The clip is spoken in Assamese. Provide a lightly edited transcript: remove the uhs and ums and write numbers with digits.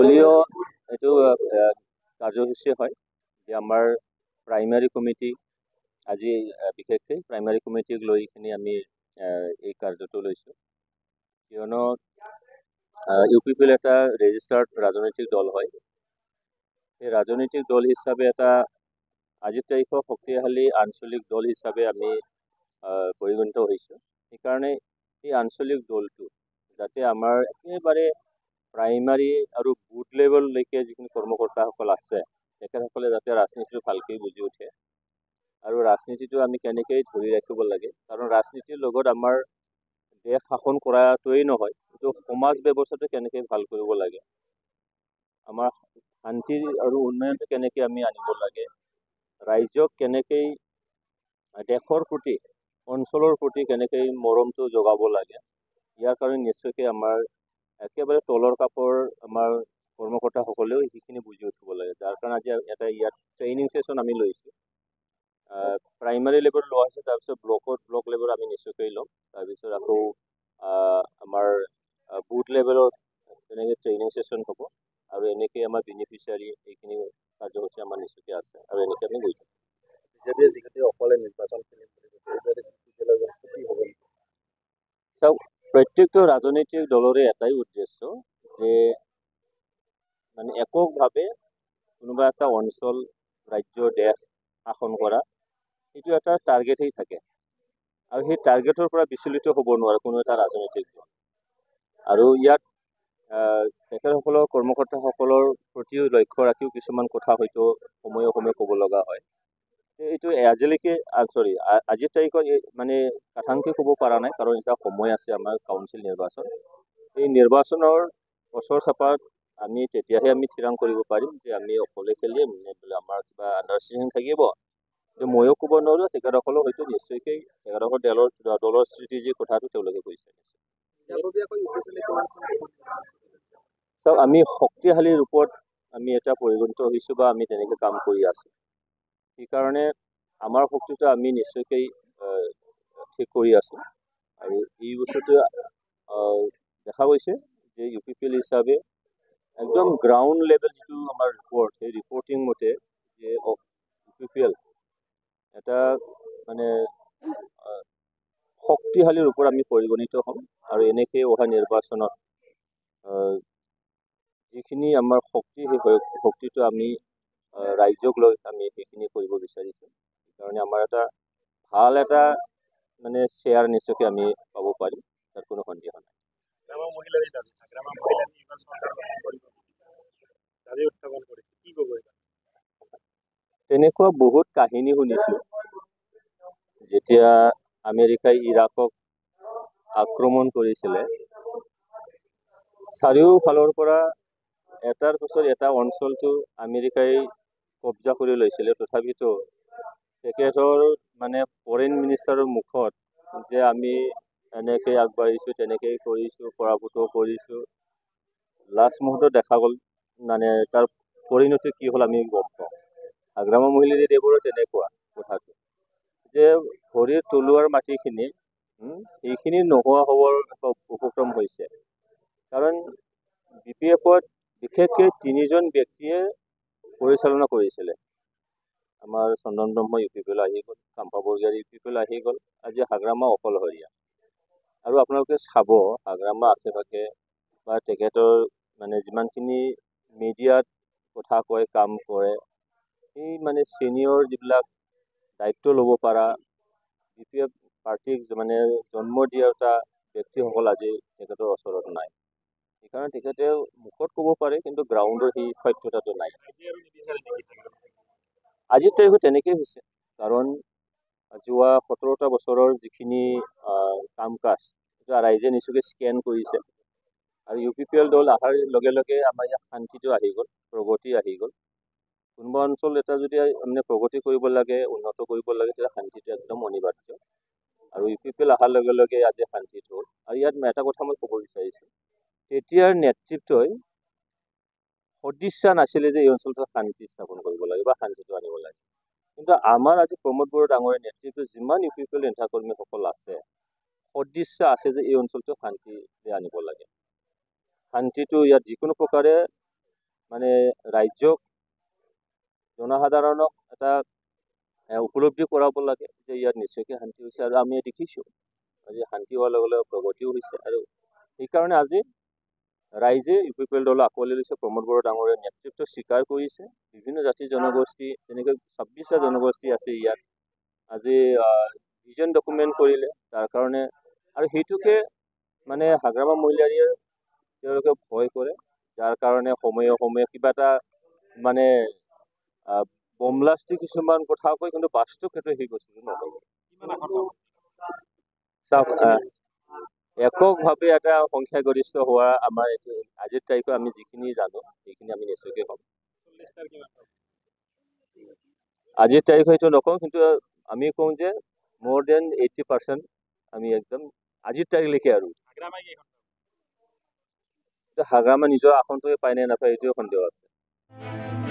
দলীয় এইটো কাৰ্যসূচী হয় যে আমাৰ প্ৰাইমাৰী কমিটি আজি বিশেষকৈ প্ৰাইমাৰী কমিটিক লৈ কিনে আমি এই কাৰ্যটো লৈছোঁ কিয়নো UPPL এটা ৰেজিষ্টাৰ্ড ৰাজনৈতিক দল হয়। এই ৰাজনৈতিক দল হিচাপে এটা আজিৰ তাৰিখৰ শক্তিশালী আঞ্চলিক দল হিচাপে আমি পৰিগণিত হৈছোঁ। সেইকাৰণে এই আঞ্চলিক দলটো যাতে আমাৰ একেবাৰে প্ৰাইমাৰী আৰু বুথ লেভেললৈকে যিখিনি কৰ্মকৰ্তাসকল আছে তেখেতসকলে যাতে ৰাজনীতিটো ভালকৈ বুজি উঠে আৰু ৰাজনীতিটো আমি কেনেকৈ ধৰি ৰাখিব লাগে, কাৰণ ৰাজনীতিৰ লগত আমাৰ দেশ শাসন কৰাটোৱেই নহয়, কিন্তু সমাজ ব্যৱস্থাটো কেনেকৈ ভাল কৰিব লাগে, আমাৰ শান্তি আৰু উন্নয়নটো কেনেকৈ আমি আনিব লাগে, ৰাইজক কেনেকৈ দেশৰ প্ৰতি অঞ্চলৰ প্ৰতি কেনেকৈ মৰমটো জগাব লাগে, ইয়াৰ কাৰণে নিশ্চয়কৈ আমাৰ একেবাৰে তলৰ কাপৰ আমাৰ কৰ্মকৰ্তাসকলেও সেইখিনি বুজি উঠিব লাগে। যাৰ কাৰণে আজি এটা ইয়াত ট্ৰেইনিং ছেশ্যন আমি লৈছোঁ। প্ৰাইমাৰী লেভেলত লোৱা হৈছে, তাৰপিছত ব্লক লেভেলত আমি নিশ্চয়কৈ ল'ম। তাৰপিছত আকৌ আমাৰ বুথ লেভেলত তেনেকৈ ট্ৰেইনিং ছেশ্যন হ'ব আৰু এনেকৈ আমাৰ বেনিফিচিয়াৰী এইখিনি কাৰ্যসূচী আমাৰ নিশ্চয়কৈ আছে আৰু এনেকৈ আমি গৈ থাকোঁ। যিহেতু অকলে নিৰ্বাচন চাওক, প্ৰত্যেকটো ৰাজনৈতিক দলৰে এটাই উদ্দেশ্য যে মানে এককভাৱে কোনোবা এটা অঞ্চল, ৰাজ্য, দেশ শাসন কৰা, সেইটো এটা টাৰ্গেটেই থাকে আৰু সেই টাৰ্গেটৰ পৰা বিচলিত হ'ব নোৱাৰে কোনো এটা ৰাজনৈতিক দল। আৰু ইয়াত তেখেতসকলৰ কৰ্মকৰ্তাসকলৰ প্ৰতিও লক্ষ্য ৰাখিও কিছুমান কথা হয়তো সময়ে সময়ে ক'ব লগা হয়। এইটো আজিলৈকে আজিৰ তাৰিখত মানে কাঠাংকে ক'ব পৰা নাই, কাৰণ এটা সময় আছে আমাৰ কাউন্সিল নিৰ্বাচন। এই নিৰ্বাচনৰ ওচৰ চাপাত আমি তেতিয়াহে আমি থিৰাং কৰিব পাৰিম যে আমি অকলে খেলিম নে বোলে আমাৰ কিবা আণ্ডাৰষ্টেণ্ডিং থাকিব। কিন্তু ময়ো ক'ব নোৱাৰোঁ, তেখেতসকলেও হয়তো নিশ্চয়কৈ তেখেতসকলৰ দলৰ ষ্ট্ৰেটেজিৰ কথাটো তেওঁলোকে কৈছে। চাওক, আমি শক্তিশালী ৰূপত আমি এটা পৰিগণিত হৈছোঁ বা আমি তেনেকৈ কাম কৰি আছোঁ। সেইকাৰণে আমাৰ শক্তিটো আমি নিশ্চয়কৈ ঠিক কৰি আছোঁ আৰু এই বস্তুটো দেখা গৈছে যে UPPL হিচাপে একদম গ্ৰাউণ্ড লেভেল যিটো আমাৰ ৰিপৰ্ট, সেই ৰিপৰ্টিং মতে যে UPPL এটা মানে শক্তিশালী ৰূপত আমি পৰিগণিত হ'ম আৰু এনেকৈ অহা নিৰ্বাচনত যিখিনি আমাৰ শক্তি, সেই শক্তিটো আমি ৰাইজক লৈ আমি সেইখিনি কৰিব বিচাৰিছোঁ। সেইকাৰণে আমাৰ এটা ভাল এটা মানে শ্বেয়াৰ নিশ্চয়কৈ আমি পাব পাৰিম, তাত কোনো সন্দেহ নাই। তেনেকুৱা বহুত কাহিনী শুনিছোঁ। যেতিয়া আমেৰিকাই ইৰাকক আক্ৰমণ কৰিছিলে, চাৰিওফালৰ পৰা এটাৰ পিছত এটা অঞ্চলটো আমেৰিকাই কব্জা কৰি লৈছিলে। তথাপিতো তেখেতৰ মানে ফৰেইন মিনিষ্টাৰৰ মুখত যে আমি এনেকৈ আগবাঢ়িছোঁ, তেনেকৈ কৰিছোঁ, পৰাভূত কৰিছোঁ, লাষ্ট মুহূৰ্তত দেখা গ'ল মানে তাৰ পৰিণতি কি হ'ল আমি গম পাওঁ। হাগ্ৰামা মহিলাদেৱৰো তেনেকুৱা কথাটো যে ভৰিৰ তলুৱাৰ মাটিখিনি সেইখিনি নোহোৱা হ'বৰ উপক্ৰম হৈছে। কাৰণ BPF-ত বিশেষকৈ 3জন ব্যক্তিয়ে পৰিচালনা কৰিছিলে। আমাৰ চন্দন ব্ৰহ্ম UPPL আহি গ'ল, কাম্পা বৰগীয়াৰী UPPL আহি গ'ল, আজি হাগ্ৰামা অকলশৰীয়া। আৰু আপোনালোকে চাব হাগ্ৰামা আশে-পাশে বা তেখেতৰ মানে যিমানখিনি মিডিয়াত কথা কয়, কাম কৰে, সেই মানে ছিনিয়ৰ যিবিলাক দায়িত্ব ল'ব পৰা BPF পাৰ্টীক মানে জন্ম দিয়াটা ব্যক্তিসকল আজি তেখেতৰ ওচৰত নাই। সেইকাৰণে তেখেতে মুখত ক'ব পাৰে, কিন্তু গ্ৰাউণ্ডৰ সেই সত্যতাটো নাই। আজিৰ তাৰিখত তেনেকেই হৈছে, কাৰণ যোৱা 17টা বছৰৰ যিখিনি কাম কাজ ৰাইজে নিশ্চয়কৈ স্কেন কৰিছে আৰু UPPL দল অহাৰ লগে লগে আমাৰ ইয়াত শান্তিটো আহি গ'ল, প্ৰগতি আহি গ'ল। কোনোবা অঞ্চল এটা যদি মানে প্ৰগতি কৰিব লাগে, উন্নত কৰিব লাগে, তেতিয়া শান্তিটো একদম অনিবাৰ্য। আৰু UPPL অহাৰ লগে লগে আজি শান্তিটো হ'ল। আৰু ইয়াত এটা কথা মই ক'ব বিচাৰিছোঁ, তেতিয়াৰ নেতৃত্বই সদিচ্ছা নাছিলে যে এই অঞ্চলটোত শান্তি স্থাপন কৰিব লাগে বা শান্তিটো আনিব লাগে। কিন্তু আমাৰ আজি প্ৰমোদ বড়ো ডাঙৰীয়া নেতৃত্বত যিমান UPPL নেতাকৰ্মীসকল আছে, সদিচ্ছা আছে যে এই অঞ্চলটো শান্তি আনিব লাগে। শান্তিটো ইয়াত যিকোনো প্ৰকাৰে মানে ৰাজ্যক জনসাধাৰণক এটা উপলব্ধি কৰাব লাগে যে ইয়াত নিশ্চয়কৈ শান্তি হৈছে আৰু আমি দেখিছোঁ আজি শান্তি হোৱাৰ লগে লগে প্ৰগতিও হৈছে আৰু সেইকাৰণে আজি ৰাইজে ইউ পি পি এল দলক আঁকোৱালি লৈছে। প্ৰমোদ বড়ো ডাঙৰীয়াৰ নেতৃত্ব স্বীকাৰ কৰিছে। বিভিন্ন জাতি জনগোষ্ঠী যেনেকৈ 26টা জনগোষ্ঠী আছে ইয়াত আজি ভিজন ডকুমেণ্ট কৰিলে তাৰ কাৰণে আৰু সেইটোকে মানে হাগ্ৰামা মহিলাৰীয়ে তেওঁলোকে ভয় কৰে যাৰ কাৰণে সময়ে সময়ে কিবা এটা মানে বমলাষ্টি কিছুমান কথা কয় কিন্তু বাস্তৱ ক্ষেত্ৰত সেই বস্তুটো নকয়। চাওক এককভাৱে এটা সংখ্যাগৰিষ্ঠ হোৱা আমাৰ এইটো আজিৰ তাৰিখত আমি যিখিনি জানো সেইখিনি আমি নিশ্চয়কৈ হ'ম। আজিৰ তাৰিখত এইটো নকওঁ কিন্তু আমি কওঁ যে more than 80% আমি একদম আজিৰ তাৰিখলৈকে আৰু হাগ্ৰামা নিজৰ আসনটোৱে পায় নে নাপায় এইটোৱে সন্দেহ আছে।